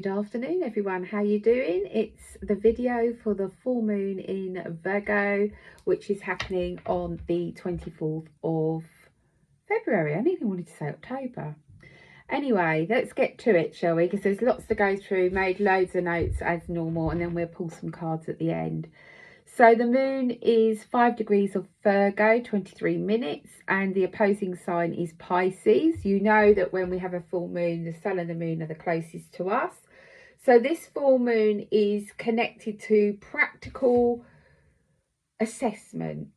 Good afternoon everyone, how you doing? It's the video for the full moon in Virgo, which is happening on the 24th of February. I nearly wanted to say October. Anyway, let's get to it, shall we? Because there's lots to go through. Made loads of notes as normal, and then we'll pull some cards at the end. So the moon is 5 degrees of Virgo, 23 minutes, and the opposing sign is Pisces. You know that when we have a full moon, the sun and the moon are the closest to us. So this full moon is connected to practical assessment,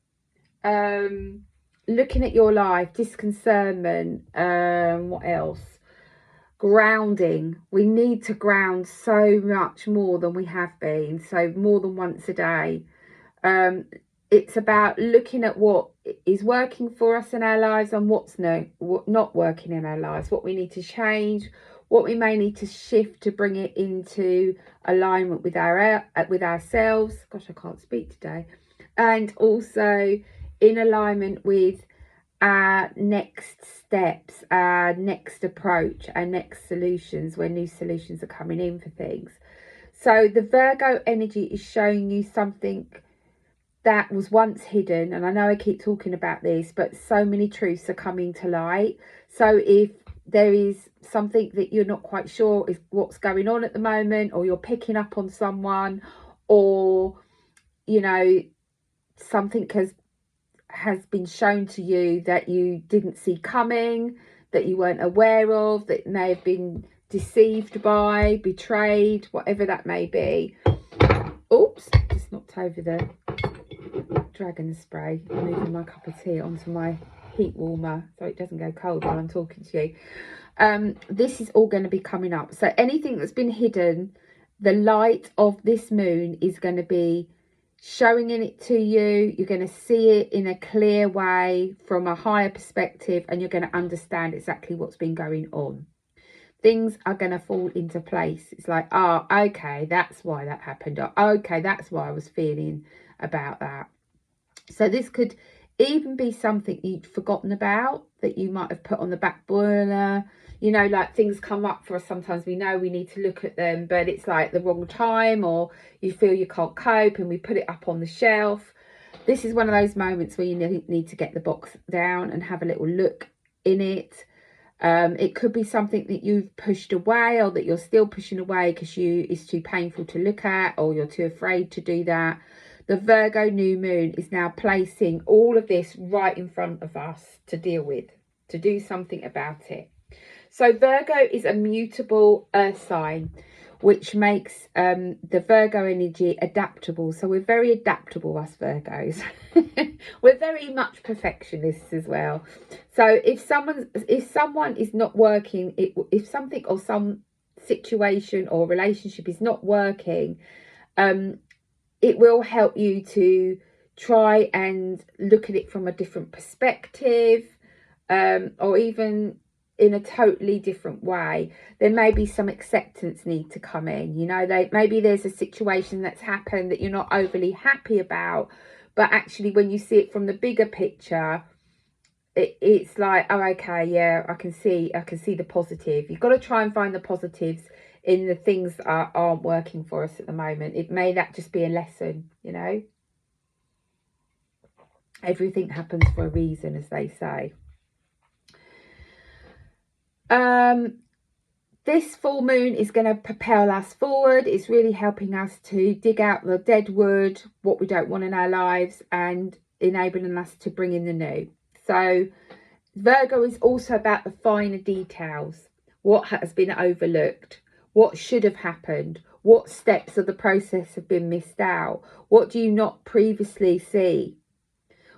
looking at your life, disconcernment, what else? Grounding. We need to ground so much more than we have been, so more than once a day. It's about looking at what is working for us in our lives and what's not working in our lives, what we need to change, what we may need to shift to bring it into alignment with ourselves. Gosh, I can't speak today. And also in alignment with our next steps, our next approach, our next solutions, when new solutions are coming in for things. So the Virgo energy is showing you something that was once hidden, and I know I keep talking about this, but so many truths are coming to light. So if there is something that you're not quite sure is what's going on at the moment, or you're picking up on someone, or you know something has been shown to you that you didn't see coming, that you weren't aware of, that may have been deceived by, betrayed, whatever that may be. Oops, just knocked over the dragon spray. I'm moving my cup of tea onto my heat warmer so it doesn't go cold while I'm talking to you. This is all going to be coming up. So anything that's been hidden, the light of this moon is going to be showing it to you. You're going to see it in a clear way from a higher perspective, and you're going to understand exactly what's been going on. Things are going to fall into place. It's like, oh, okay, that's why that happened. Or, okay, that's why I was feeling about that. So this could even be something you'd forgotten about, that you might have put on the back burner. You know, like things come up for us sometimes, we know we need to look at them, but it's like the wrong time, or you feel you can't cope and we put it up on the shelf. This is one of those moments where you need to get the box down and have a little look in it. It could be something that you've pushed away, or that you're still pushing away because it's too painful to look at, or you're too afraid to do that. The Virgo new moon is now placing all of this right in front of us to deal with, to do something about it. So Virgo is a mutable earth sign, which makes the Virgo energy adaptable. So we're very adaptable, us Virgos. We're very much perfectionists as well. So if someone is not working, if something or some situation or relationship is not working, it will help you to try and look at it from a different perspective, or even in a totally different way. There may be some acceptance need to come in. You know, maybe there's a situation that's happened that you're not overly happy about, but actually when you see it from the bigger picture, it's like, oh, okay, yeah, I can see the positive. You've got to try and find the positives in the things that aren't working for us at the moment. That just be a lesson, you know. Everything happens for a reason, as they say. This full moon is going to propel us forward. It's really helping us to dig out the dead wood, what we don't want in our lives, and enabling us to bring in the new. So Virgo is also about the finer details. What has been overlooked? What should have happened? What steps of the process have been missed out? What do you not previously see?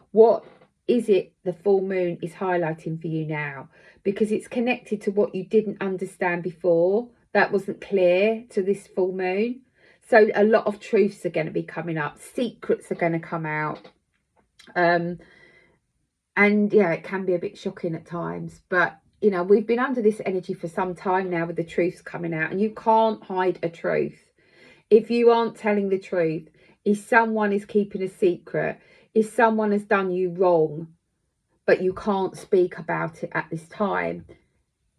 What is it the full moon is highlighting for you now? Because it's connected to what you didn't understand before. That wasn't clear to this full moon. So a lot of truths are going to be coming up. Secrets are going to come out. And yeah, it can be a bit shocking at times. But, you know, we've been under this energy for some time now with the truths coming out. And you can't hide a truth. If you aren't telling the truth, if someone is keeping a secret, if someone has done you wrong, but you can't speak about it at this time,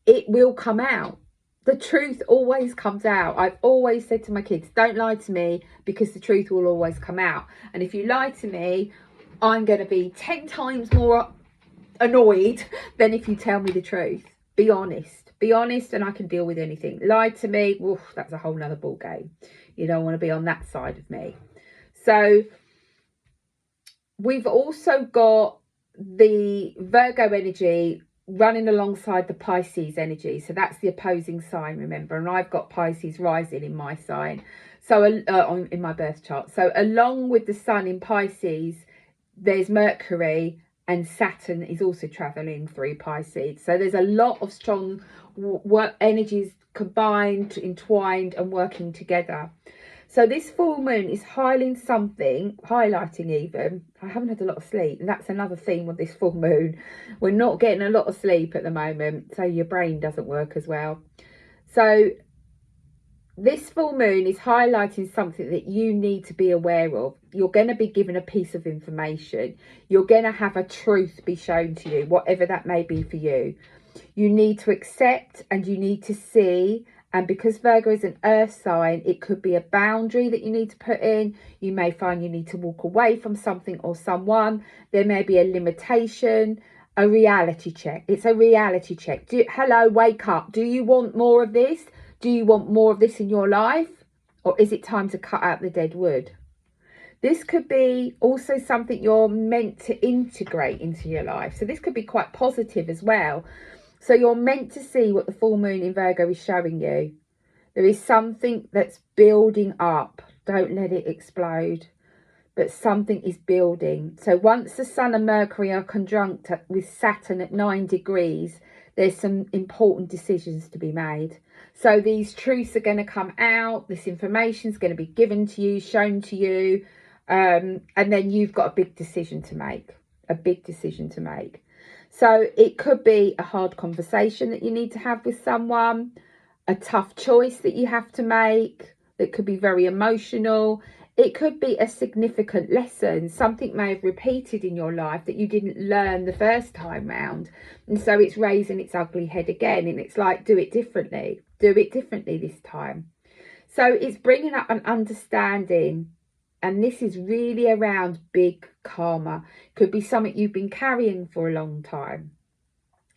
it will come out. The truth always comes out. I've always said to my kids, don't lie to me, because the truth will always come out. And if you lie to me, I'm going to be 10 times more annoyed than if you tell me the truth. Be honest. Be honest, and I can deal with anything. Lie to me, oof, that's a whole nother ball game. You don't want to be on that side of me. So we've also got the Virgo energy running alongside the Pisces energy. So that's the opposing sign, remember, and I've got Pisces rising in my sign, so in my birth chart. So along with the sun in Pisces, there's Mercury, and Saturn is also traveling through Pisces. So there's a lot of strong work energies combined, entwined and working together. So this full moon is highlighting even, I haven't had a lot of sleep, and that's another theme of this full moon. We're not getting a lot of sleep at the moment, so your brain doesn't work as well. So this full moon is highlighting something that you need to be aware of. You're going to be given a piece of information. You're going to have a truth be shown to you, whatever that may be for you. You need to accept and you need to see. And because Virgo is an earth sign, it could be a boundary that you need to put in. You may find you need to walk away from something or someone. There may be a limitation, a reality check. It's a reality check. Hello, wake up. Do you want more of this? Do you want more of this in your life? Or is it time to cut out the dead wood? This could be also something you're meant to integrate into your life. So this could be quite positive as well. So you're meant to see what the full moon in Virgo is showing you. There is something that's building up. Don't let it explode. But something is building. So once the Sun and Mercury are conjunct with Saturn at 9 degrees, there's some important decisions to be made. So these truths are going to come out. This information is going to be given to you, shown to you. And then you've got a big decision to make. A big decision to make. So it could be a hard conversation that you need to have with someone, a tough choice that you have to make that could be very emotional. It could be a significant lesson. Something may have repeated in your life that you didn't learn the first time round. And so it's raising its ugly head again. And it's like, do it differently. Do it differently this time. So it's bringing up an understanding. And this is really around big karma. Could be something you've been carrying for a long time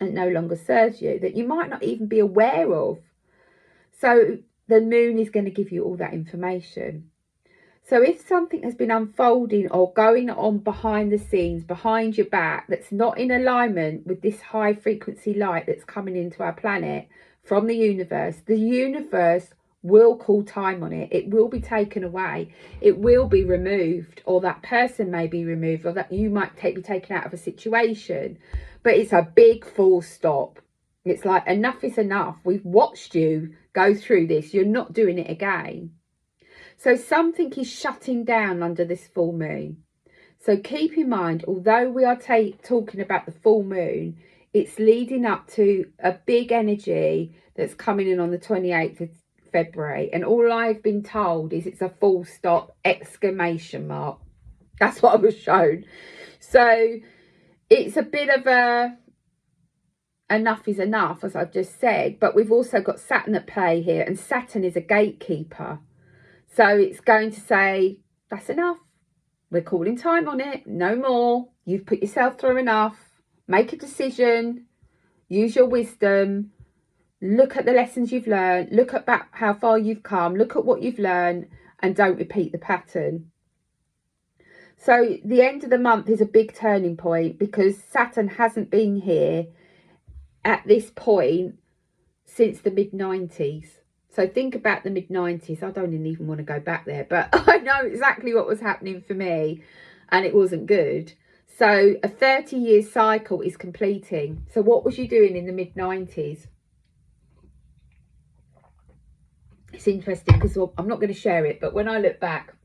and no longer serves you, that you might not even be aware of. So the moon is going to give you all that information. So if something has been unfolding or going on behind the scenes, behind your back, that's not in alignment with this high frequency light that's coming into our planet from the universe will call time on it. It will be taken away. It will be removed, or that person may be removed, or that you might be taken out of a situation. But it's a big full stop. It's like, enough is enough. We've watched you go through this. You're not doing it again. So something is shutting down under this full moon. So keep in mind, although we are talking about the full moon, it's leading up to a big energy that's coming in on the 28th of February, and all I've been told is it's a full stop, exclamation mark. That's what I was shown. So it's a bit of a enough is enough, as I've just said, but we've also got Saturn at play here, and Saturn is a gatekeeper. So it's going to say, that's enough. We're calling time on it. No more. You've put yourself through enough. Make a decision. Use your wisdom. Look at the lessons you've learned. Look at how far you've come. Look at what you've learned, and don't repeat the pattern. So the end of the month is a big turning point, because Saturn hasn't been here at this point since the mid-90s. So think about the mid-90s. I don't even want to go back there, but I know exactly what was happening for me, and it wasn't good. So a 30-year cycle is completing. So what was you doing in the mid-90s? It's interesting, because I'm not going to share it, but when I look back,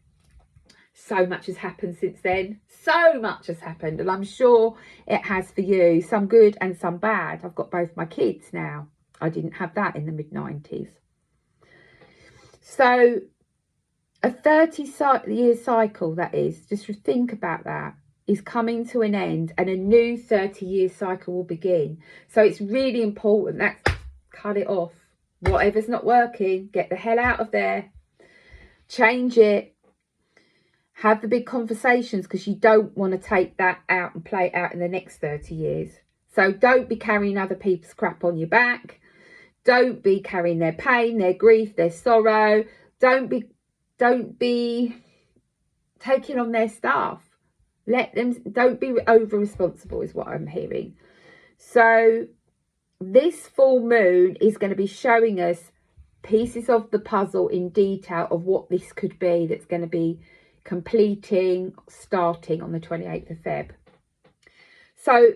so much has happened since then. So much has happened, and I'm sure it has for you. Some good and some bad. I've got both my kids now. I didn't have that in the mid-90s. So a 30-year cycle, that is, just think about that, is coming to an end, and a new 30-year cycle will begin. So it's really important that cut it off. Whatever's not working, get the hell out of there. Change it. Have the big conversations, because you don't want to take that out and play it out in the next 30 years. So don't be carrying other people's crap on your back. Don't be carrying their pain, their grief, their sorrow. Don't be taking on their stuff. Let them, don't be over responsible is what I'm hearing. So this full moon is going to be showing us pieces of the puzzle in detail of what this could be, that's going to be starting on the 28th of Feb. So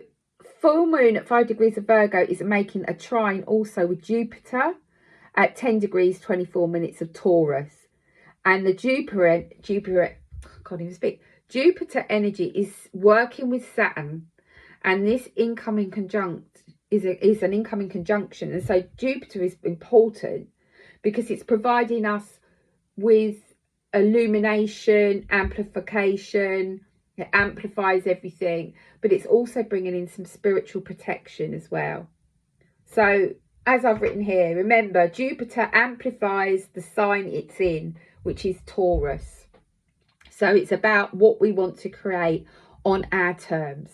full moon at 5 degrees of Virgo is making a trine also with Jupiter at 10 degrees 24 minutes of Taurus. And the Jupiter, can't even speak. Jupiter energy is working with Saturn, and this incoming conjunct is an incoming conjunction. And so Jupiter is important because it's providing us with illumination, amplification. It amplifies everything, but it's also bringing in some spiritual protection as well. So as I've written here, remember, Jupiter amplifies the sign it's in, which is Taurus. So it's about what we want to create on our terms.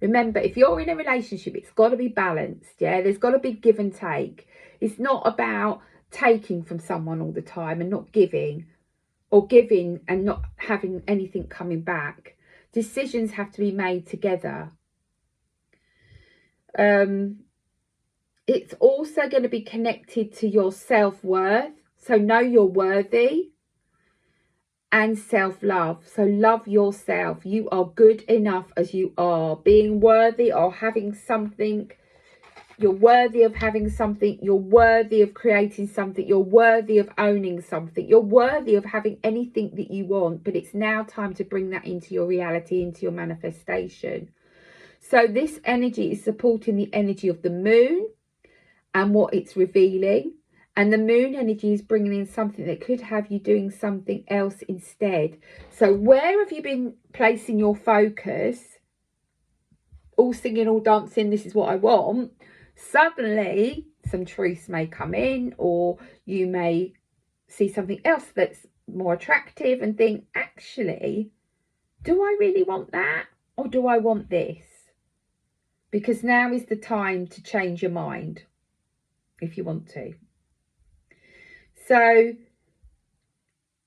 Remember, if you're in a relationship, it's got to be balanced. Yeah, there's got to be give and take. It's not about taking from someone all the time and not giving, or giving and not having anything coming back. Decisions have to be made together. It's also going to be connected to your self-worth. So know you're worthy, and self-love. So love yourself. You are good enough as you are. Being worthy or having something. You're worthy of having something. You're worthy of creating something. You're worthy of owning something. You're worthy of having anything that you want. But it's now time to bring that into your reality, into your manifestation. So this energy is supporting the energy of the moon and what it's revealing. And the moon energy is bringing in something that could have you doing something else instead. So where have you been placing your focus? All singing, all dancing, this is what I want. Suddenly some truths may come in, or you may see something else that's more attractive and think, actually, do I really want that, or do I want this? Because now is the time to change your mind if you want to. So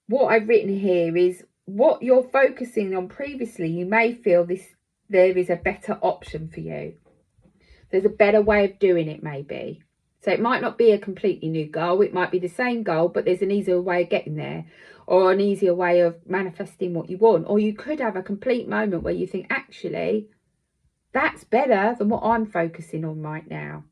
what I've written here is what you're focusing on previously. You may feel there is a better option for you. There's a better way of doing it, maybe. So it might not be a completely new goal. It might be the same goal, but there's an easier way of getting there, or an easier way of manifesting what you want. Or you could have a complete moment where you think, actually, that's better than what I'm focusing on right now.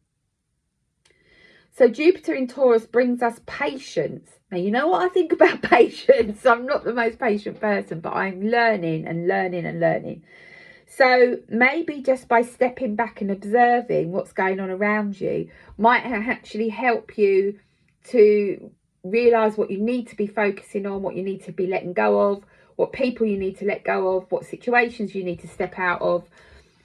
So Jupiter in Taurus brings us patience. Now, you know what I think about patience. I'm not the most patient person, but I'm learning and learning and learning. So maybe just by stepping back and observing what's going on around you might actually help you to realise what you need to be focusing on, what you need to be letting go of, what people you need to let go of, what situations you need to step out of.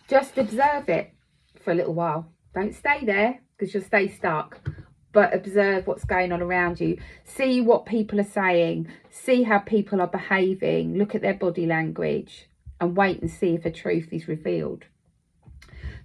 Just observe it for a little while. Don't stay there, because you'll stay stuck. But observe what's going on around you. See what people are saying. See how people are behaving. Look at their body language. And wait and see if a truth is revealed.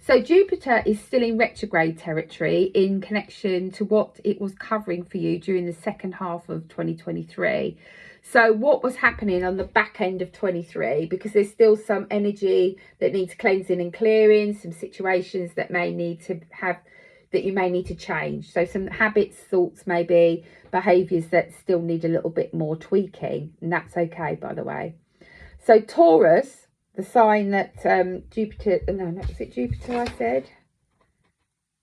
So Jupiter is still in retrograde territory in connection to what it was covering for you during the second half of 2023. So what was happening on the back end of 23, because there's still some energy that needs cleansing and clearing, some situations that may need to have, that you may need to change. So some habits, thoughts, maybe behaviours that still need a little bit more tweaking. And that's okay, by the way. So Taurus, the sign that Jupiter, no, was it Jupiter I said?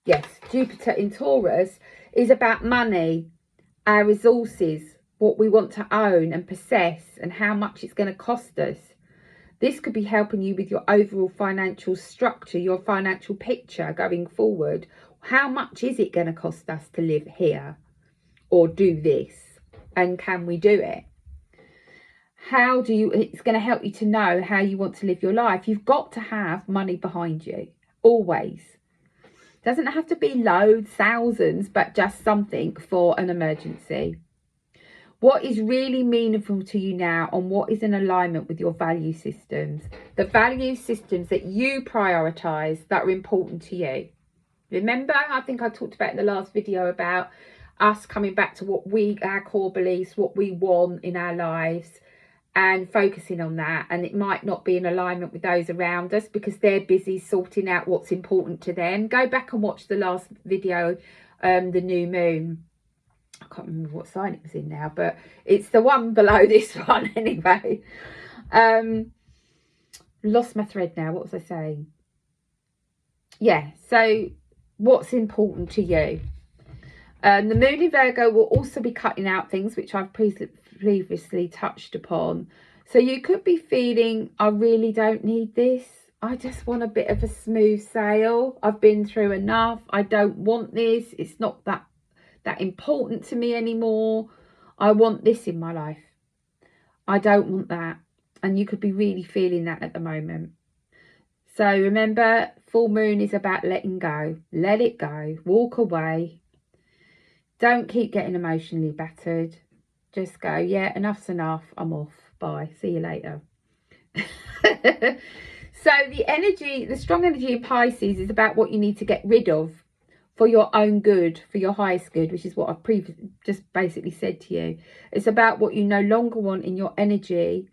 Yes, Jupiter in Taurus is about money, our resources, what we want to own and possess, and how much it's going to cost us. This could be helping you with your overall financial structure, your financial picture going forward. How much is it going to cost us to live here or do this? And can we do it? It's going to help you to know how you want to live your life. You've got to have money behind you, always. Doesn't have to be loads, thousands, but just something for an emergency. What is really meaningful to you now, and what is in alignment with your value systems? The value systems that you prioritize that are important to you. Remember, I think I talked about in the last video about us coming back to what our core beliefs, what we want in our lives, and focusing on that. And it might not be in alignment with those around us because they're busy sorting out what's important to them. Go back and watch the last video, the new moon. I can't remember what sign it was in now, but it's the one below this one anyway. Lost my thread now. What was I saying? Yeah, so what's important to you? The moon in Virgo will also be cutting out things which I've previously touched upon. So you could be feeling, I really don't need this. I just want a bit of a smooth sail. I've been through enough. I don't want this. It's not that important to me anymore. I want this in my life. I don't want that. And you could be really feeling that at the moment. So remember, full moon is about letting go. Let it go. Walk away. Don't keep getting emotionally battered. Just go, yeah, enough's enough. I'm off. Bye. See you later. So the strong energy in Pisces is about what you need to get rid of for your own good, for your highest good, which is what I've just basically said to you. It's about what you no longer want in your energy,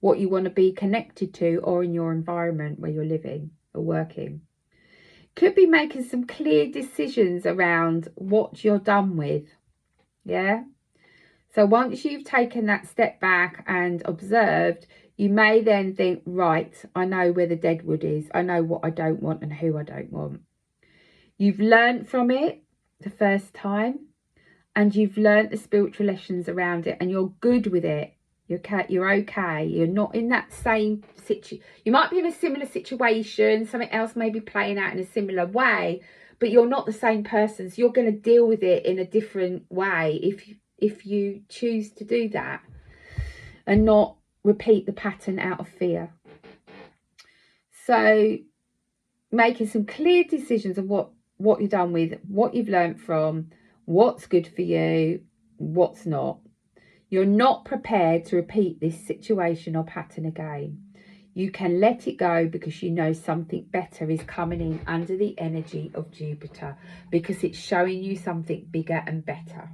what you want to be connected to, or in your environment where you're living or working. Could be making some clear decisions around what you're done with. Yeah. So once you've taken that step back and observed, you may then think, right, I know where the deadwood is. I know what I don't want and who I don't want. You've learned from it the first time, and you've learned the spiritual lessons around it, and you're good with it. You're okay. You're not in that same situation. You might be in a similar situation. Something else may be playing out in a similar way, but you're not the same person. So you're going to deal with it in a different way if you choose to do that and not repeat the pattern out of fear. So making some clear decisions of what you're done with, what you've learned from, what's good for you, what's not. You're not prepared to repeat this situation or pattern again. You can let it go because you know something better is coming in under the energy of Jupiter, because it's showing you something bigger and better.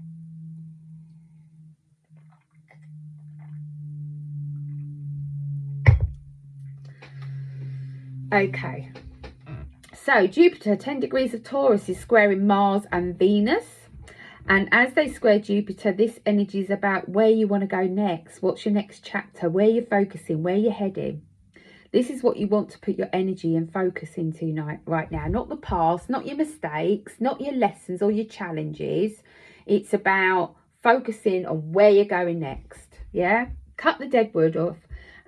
Okay. So Jupiter, 10 degrees of Taurus, is squaring Mars and Venus. And as they square Jupiter, this energy is about where you want to go next. What's your next chapter? Where you're focusing, where you're heading. This is what you want to put your energy and focus into right now. Not the past, not your mistakes, not your lessons or your challenges. It's about focusing on where you're going next. Yeah? Cut the deadwood off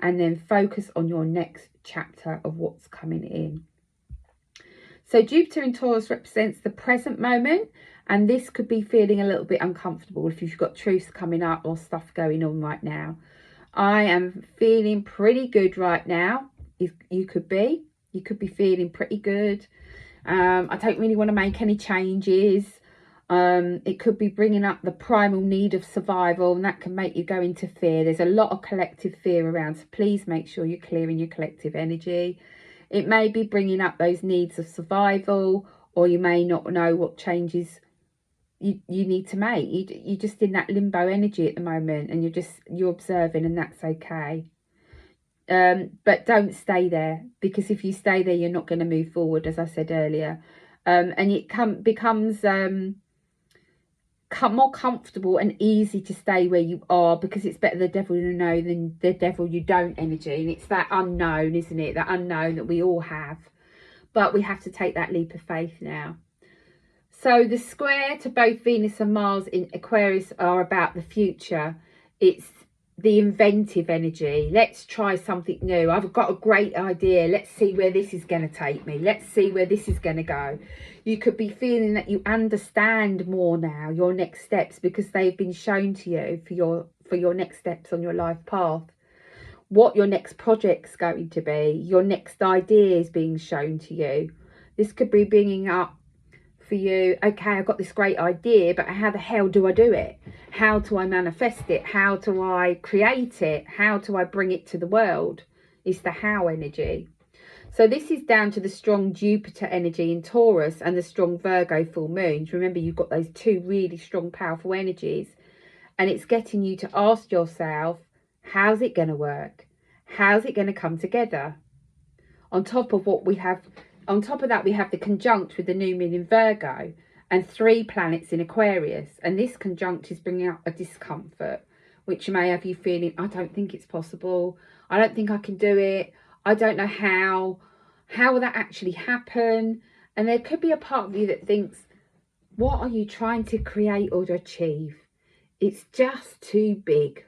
and then focus on your next chapter of what's coming in. So Jupiter in Taurus represents the present moment. And this could be feeling a little bit uncomfortable if you've got truths coming up or stuff going on right now. I am feeling pretty good right now. You could be feeling pretty good. I don't really want to make any changes. It could be bringing up the primal need of survival, and that can make you go into fear. There's a lot of collective fear around, so please make sure you're clearing your collective energy. It may be bringing up those needs of survival, or you may not know what changes you need to make. You're just in that limbo energy at the moment, and you're observing, and that's okay. But don't stay there, because if you stay there, you're not going to move forward, as I said earlier. And it becomes more comfortable and easy to stay where you are, because it's better the devil you know than the devil you don't energy. And it's that unknown, isn't it? That unknown that we all have. But we have to take that leap of faith now. So the square to both Venus and Mars in Aquarius are about the future. It's the inventive energy. Let's try something new. I've got a great idea. Let's see where this is going to take me. Let's see where this is going to go. You could be feeling that you understand more now your next steps, because they've been shown to you for your next steps on your life path. What your next project's going to be. Your next idea is being shown to you. This could be bringing up for you, okay, I've got this great idea, but how the hell do I do it? How do I manifest it? How do I create it? How do I bring it to the world? It's the how energy. So this is down to the strong Jupiter energy in Taurus and the strong Virgo full moons. Remember, you've got those two really strong, powerful energies. And it's getting you to ask yourself, how's it going to work? How's it going to come together? On top of what we have, on top of that, we have the conjunct with the new moon in Virgo and 3 planets in Aquarius. And this conjunct is bringing out a discomfort, which may have you feeling, I don't think it's possible. I don't think I can do it. I don't know how. How will that actually happen? And there could be a part of you that thinks, what are you trying to create or to achieve? It's just too big.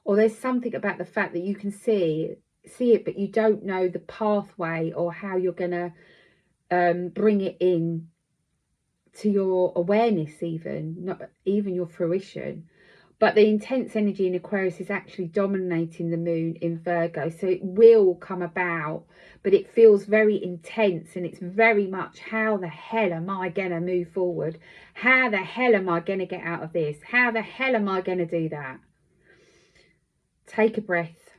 Or there's something about the fact that you can see it, but you don't know the pathway or how you're going to bring it in to your awareness, even not even your fruition. But the intense energy in Aquarius is actually dominating the moon in Virgo, so it will come about, but it feels very intense, and it's very much, how the hell am I going to move forward? How the hell am I going to get out of this? How the hell am I going to do that? Take a breath,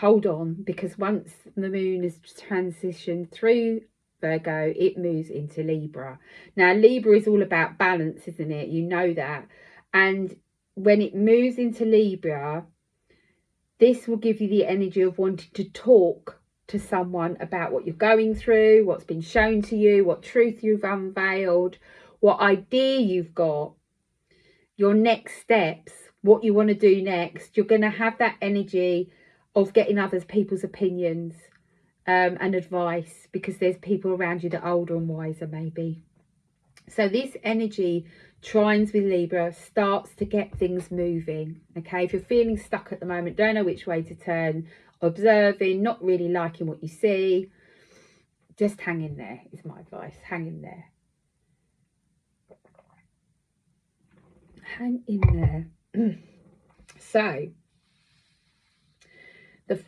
hold on, because once the moon has transitioned through Virgo, it moves into Libra. Now, Libra is all about balance, isn't it? You know that. And when it moves into Libra, this will give you the energy of wanting to talk to someone about what you're going through, what's been shown to you, what truth you've unveiled, what idea you've got, your next steps, what you want to do next. You're going to have that energy of getting other people's opinions and advice, because there's people around you that are older and wiser maybe. So this energy trines with Libra starts to get things moving. Okay, if you're feeling stuck at the moment, don't know which way to turn, observing, not really liking what you see, just hang in there is my advice. Hang in there. Hang in there. So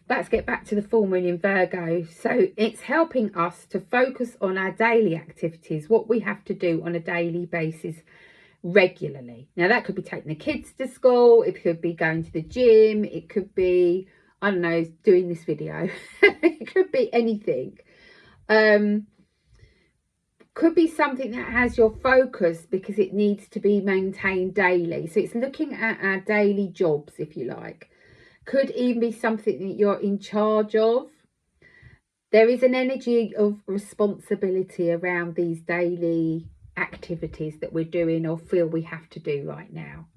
let's get back to the full moon in Virgo. So it's helping us to focus on our daily activities, what we have to do on a daily basis regularly. Now that could be taking the kids to school, it could be going to the gym, it could be, I don't know, doing this video. It could be anything. Could be something that has your focus because it needs to be maintained daily. So it's looking at our daily jobs, if you like. Could even be something that you're in charge of. There is an energy of responsibility around these daily activities that we're doing or feel we have to do right now.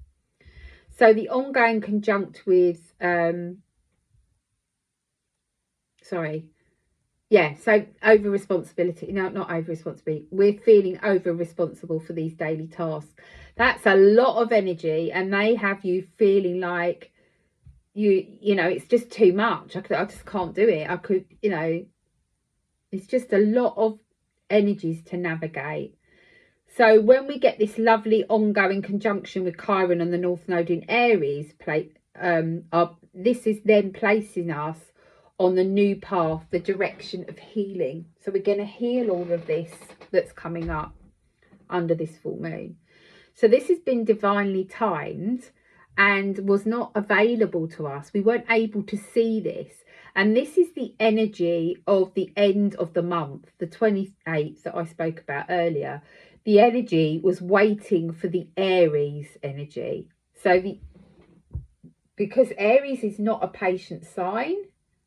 So the ongoing conjunct with so over responsibility, no, not over responsibility, we're feeling over responsible for these daily tasks. That's a lot of energy, and they have you feeling like you know it's just too much. I just can't do it. It's just a lot of energies to navigate. So when we get this lovely ongoing conjunction with Chiron and the North Node in Aries, this is then placing us on the new path, the direction of healing. So we're going to heal all of this that's coming up under this full moon. So this has been divinely timed and was not available to us. We weren't able to see this. And this is the energy of the end of the month, the 28th that I spoke about earlier. The energy was waiting for the Aries energy. So because Aries is not a patient sign,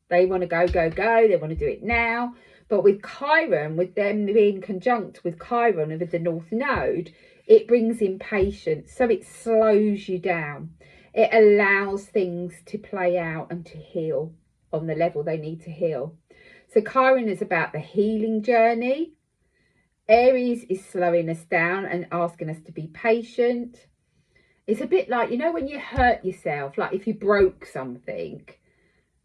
they want to go, they want to do it now. But with Chiron, with them being conjunct with Chiron with the North Node, it brings in patience. So it slows you down. It allows things to play out and to heal on the level they need to heal. So Chiron is about the healing journey. Aries is slowing us down and asking us to be patient. It's a bit like, you know, when you hurt yourself, like if you broke something,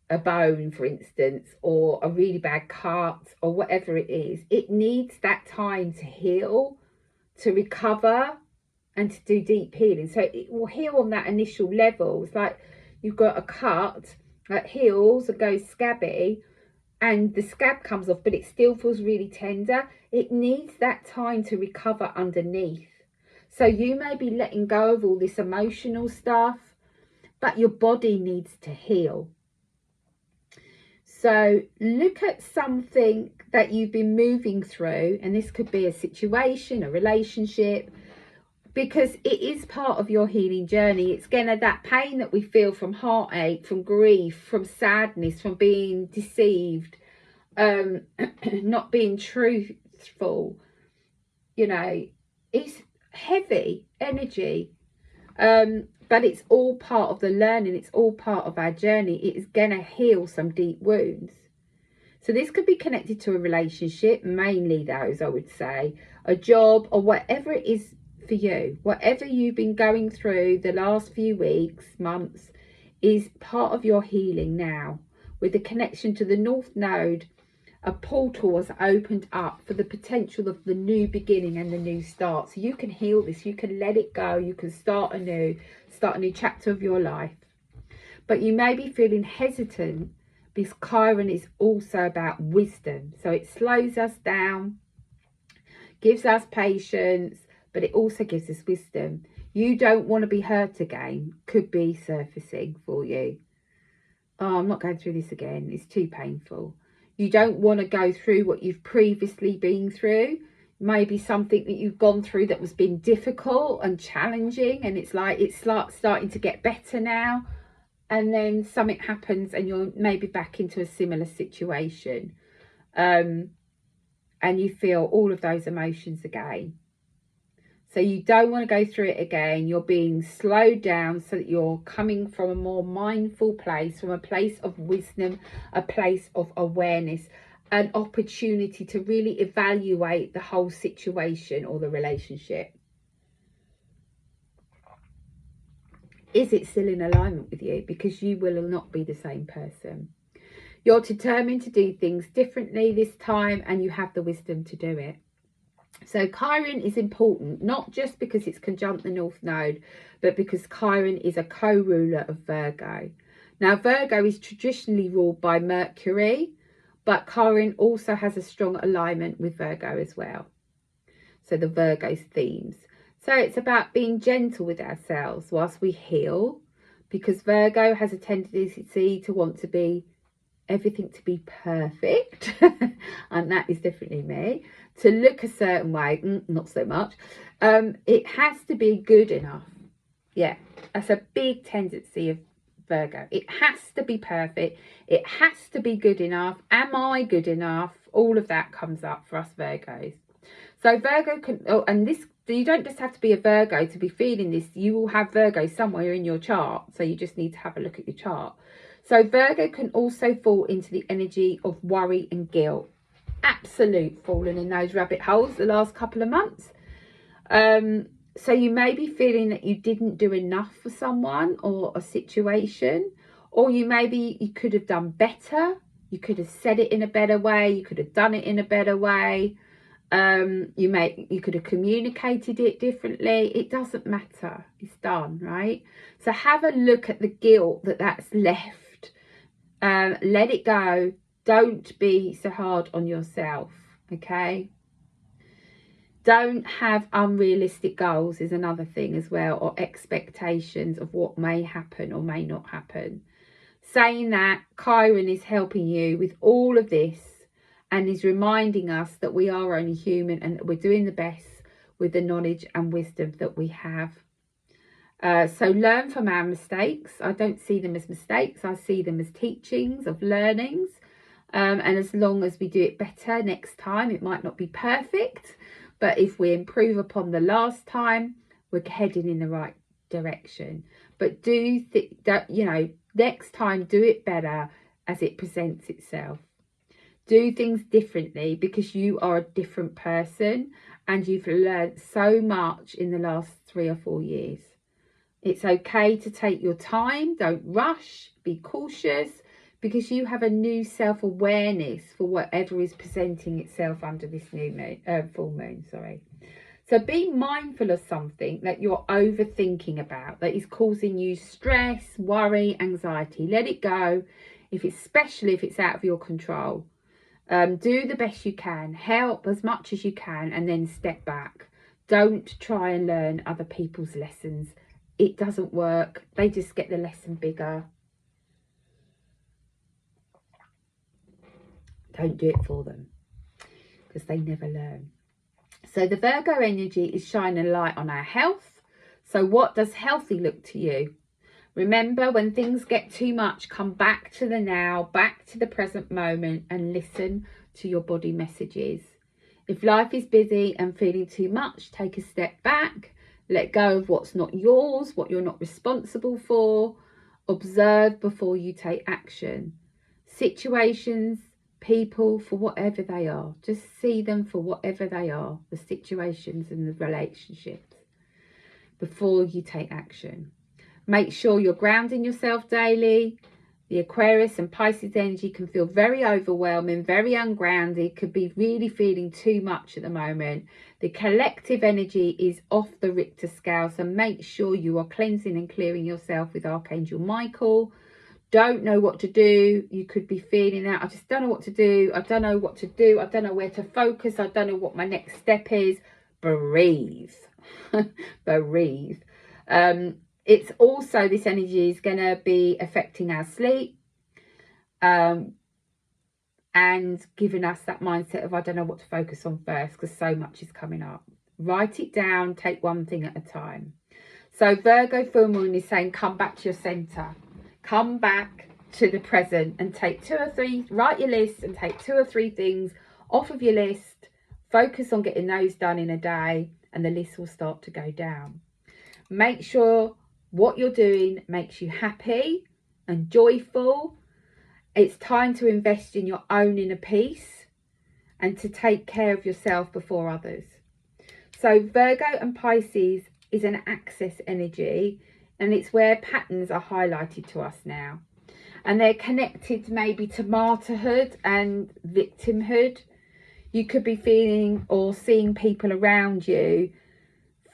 a bone, for instance, or a really bad cut or whatever it is, it needs that time to heal, to recover and to do deep healing. So it will heal on that initial level. It's like you've got a cut that heals and goes scabby, and the scab comes off, but it still feels really tender. It needs that time to recover underneath. So you may be letting go of all this emotional stuff, but your body needs to heal. So look at something that you've been moving through, and this could be a situation, a relationship, because it is part of your healing journey. It's gonna, that pain that we feel from heartache, from grief, from sadness, from being deceived, not being truthful, you know, it's heavy energy, but it's all part of the learning. It's all part of our journey. It is gonna heal some deep wounds. So this could be connected to a relationship, mainly those, I would say, a job, or whatever it is for you. Whatever you've been going through the last few weeks, months, is part of your healing now. With the connection to the North Node, a portal has opened up for the potential of the new beginning and the new start. So you can heal this, you can let it go, you can start a new chapter of your life. But you may be feeling hesitant, because Chiron is also about wisdom. So it slows us down, gives us patience, but it also gives us wisdom. You don't want to be hurt again, could be surfacing for you. Oh, I'm not going through this again, it's too painful. You don't want to go through what you've previously been through. Maybe something that you've gone through that was been difficult and challenging, and it's like it's starting to get better now, and then something happens and you're maybe back into a similar situation, and you feel all of those emotions again. So you don't want to go through it again. You're being slowed down so that you're coming from a more mindful place, from a place of wisdom, a place of awareness, an opportunity to really evaluate the whole situation or the relationship. Is it still in alignment with you? Because you will not be the same person. You're determined to do things differently this time, and you have the wisdom to do it. So Chiron is important, not just because it's conjunct the North Node, but because Chiron is a co-ruler of Virgo. Now, Virgo is traditionally ruled by Mercury, but Chiron also has a strong alignment with Virgo as well. So the Virgo's themes. So it's about being gentle with ourselves whilst we heal, because Virgo has a tendency to want to be everything to be perfect, and that is definitely me. To look a certain way, not so much. It has to be good enough. Yeah, that's a big tendency of Virgo. It has to be perfect. It has to be good enough. Am I good enough? All of that comes up for us Virgos. So Virgo can, and this, you don't just have to be a Virgo to be feeling this. You will have Virgo somewhere in your chart. So you just need to have a look at your chart. So Virgo can also fall into the energy of worry and guilt. Absolute falling in those rabbit holes the last couple of months. So you may be feeling that you didn't do enough for someone or a situation, or you could have done better. You could have said it in a better way. You could have done it in a better way. You could have communicated it differently. It doesn't matter. It's done, right? So have a look at the guilt that's left. Let it go. Don't be so hard on yourself, okay? Don't have unrealistic goals is another thing as well, or expectations of what may happen or may not happen. Saying that, Chiron is helping you with all of this and is reminding us that we are only human and that we're doing the best with the knowledge and wisdom that we have. So learn from our mistakes. I don't see them as mistakes. I see them as teachings of learnings. And as long as we do it better next time, it might not be perfect, but if we improve upon the last time, we're heading in the right direction. But next time, do it better as it presents itself. Do things differently, because you are a different person and you've learned so much in the last 3 or 4 years. It's okay to take your time. Don't rush. Be cautious, because you have a new self-awareness for whatever is presenting itself under this new moon, full moon. So be mindful of something that you're overthinking about that is causing you stress, worry, anxiety. Let it go. especially if it's out of your control. Do the best you can, help as much as you can, and then step back. Don't try and learn other people's lessons. It doesn't work. They just get the lesson bigger. Don't do it for them, because they never learn. So the Virgo energy is shining a light on our health. So what does healthy look to you? Remember, when things get too much, come back to the now, back to the present moment, and listen to your body messages. If life is busy and feeling too much, take a step back. Let go of what's not yours, what you're not responsible for. Observe before you take action. Situations, people, for whatever they are. Just see them for whatever they are, the situations and the relationships, before you take action. Make sure you're grounding yourself daily. The Aquarius and Pisces energy can feel very overwhelming, very ungrounded, could be really feeling too much at the moment. The collective energy is off the Richter scale, so make sure you are cleansing and clearing yourself with Archangel Michael. Don't know what to do. You could be feeling that, I just don't know what to do. I don't know what to do. I don't know where to focus. I don't know what my next step is. Breathe. Breathe. It's also, this energy is going to be affecting our sleep and giving us that mindset of, I don't know what to focus on first, because so much is coming up. Write it down, take one thing at a time. So Virgo full moon is saying, come back to your centre. Come back to the present and take 2 or 3, write your list and take 2 or 3 things off of your list. Focus on getting those done in a day and the list will start to go down. Make sure what you're doing makes you happy and joyful. It's time to invest in your own inner peace and to take care of yourself before others. So Virgo and Pisces is an access energy, and it's where patterns are highlighted to us now. And they're connected maybe to martyrhood and victimhood. You could be feeling or seeing people around you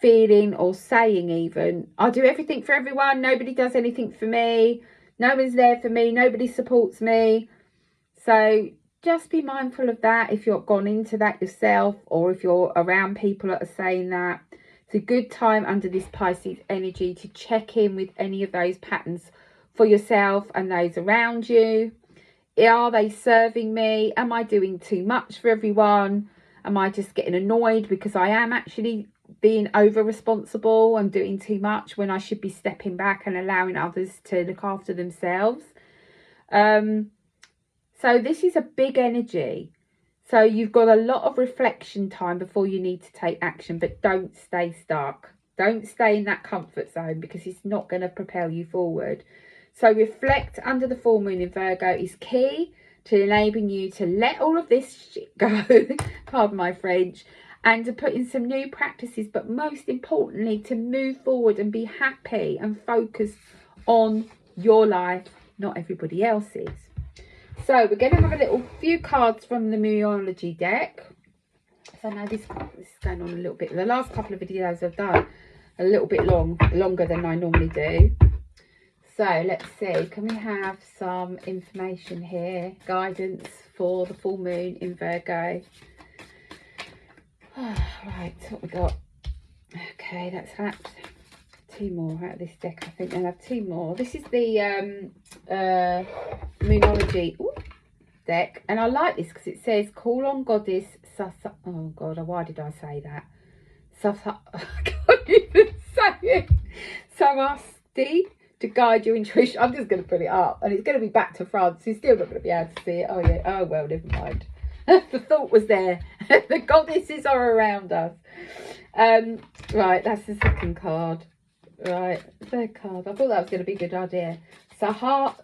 feeling or saying even, I do everything for everyone, nobody does anything for me, no one's there for me, nobody supports me. So just be mindful of that if you've gone into that yourself, or if you're around people that are saying that. It's a good time under this Pisces energy to check in with any of those patterns for yourself and those around you. Are they serving me? Am I doing too much for everyone? Am I just getting annoyed because I am actually being over responsible and doing too much when I should be stepping back and allowing others to look after themselves? So this is a big energy. So you've got a lot of reflection time before you need to take action, but don't stay stuck. Don't stay in that comfort zone, because it's not going to propel you forward. So reflect under the full moon in Virgo is key to enabling you to let all of this shit go, pardon my French, and to put in some new practices, but most importantly to move forward and be happy and focus on your life, not everybody else's. So we're going to have a little few cards from the Moonology deck. So now this is going on a little bit. The last couple of videos I've done a little bit longer than I normally do. So let's see, can we have some information here, guidance for the full moon in Virgo? Right, what we got? Okay, that's that. 2 more out of this deck. I think I'll have 2 more. This is the Moonology deck, and I like this because it says, call on goddess oh god, why did I say that? I can't even say it. Sarasti, to guide your intuition. I'm just going to put it up, and it's going to be back to France. You're still not going to be able to see it. Oh yeah, oh well, never mind. The thought was there. The goddesses are around us. Right, that's the second card. Right, third card. I thought that was going to be a good idea. Saraswati.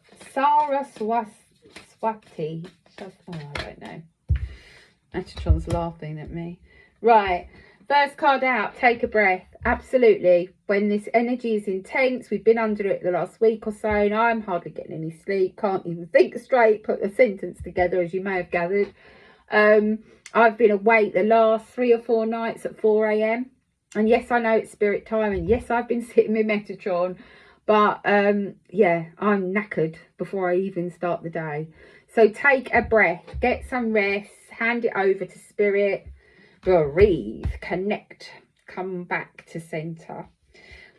Oh, I don't know. Metatron's laughing at me. Right, first card out. Take a breath. Absolutely. When this energy is intense, we've been under it the last week or so, and I'm hardly getting any sleep. Can't even think straight. Put a sentence together, as you may have gathered. I've been awake the last 3 or 4 nights at 4 a.m. And yes, I know it's spirit time, and yes, I've been sitting with Metatron, But yeah, I'm knackered before I even start the day. So take a breath, get some rest, hand it over to spirit, breathe, connect, come back to center.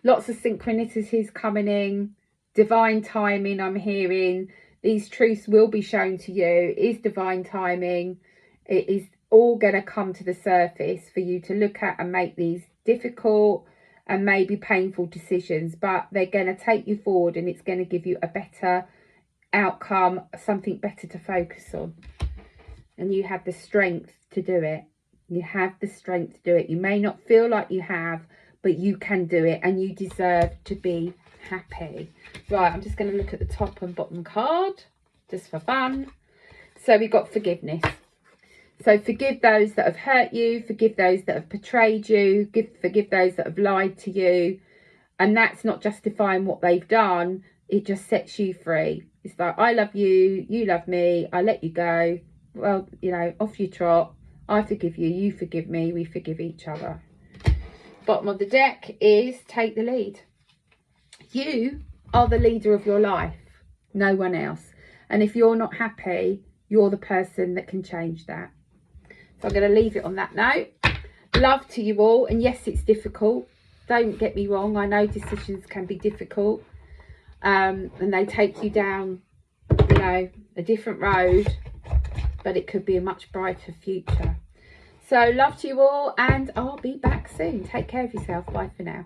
Lots of synchronicities coming in, divine timing. I'm hearing these truths will be shown to you. It is divine timing. It is all going to come to the surface for you to look at and make these difficult and maybe painful decisions, but they're going to take you forward, and it's going to give you a better outcome, something better to focus on. And you have the strength to do it. You have the strength to do it. You may not feel like you have, but you can do it, and you deserve to be happy. Right, I'm just going to look at the top and bottom card just for fun. So we've got forgiveness. So forgive those that have hurt you, forgive those that have betrayed you, forgive those that have lied to you. And that's not justifying what they've done. It just sets you free. It's like, I love you, you love me, I let you go. Well, you know, off you trot. I forgive you, you forgive me, we forgive each other. Bottom of the deck is take the lead. You are the leader of your life, no one else. And if you're not happy, you're the person that can change that. So I'm going to leave it on that note. Love to you all. And yes, it's difficult. Don't get me wrong. I know decisions can be difficult. And they take you down, you know, a different road. But it could be a much brighter future. So love to you all. And I'll be back soon. Take care of yourself. Bye for now.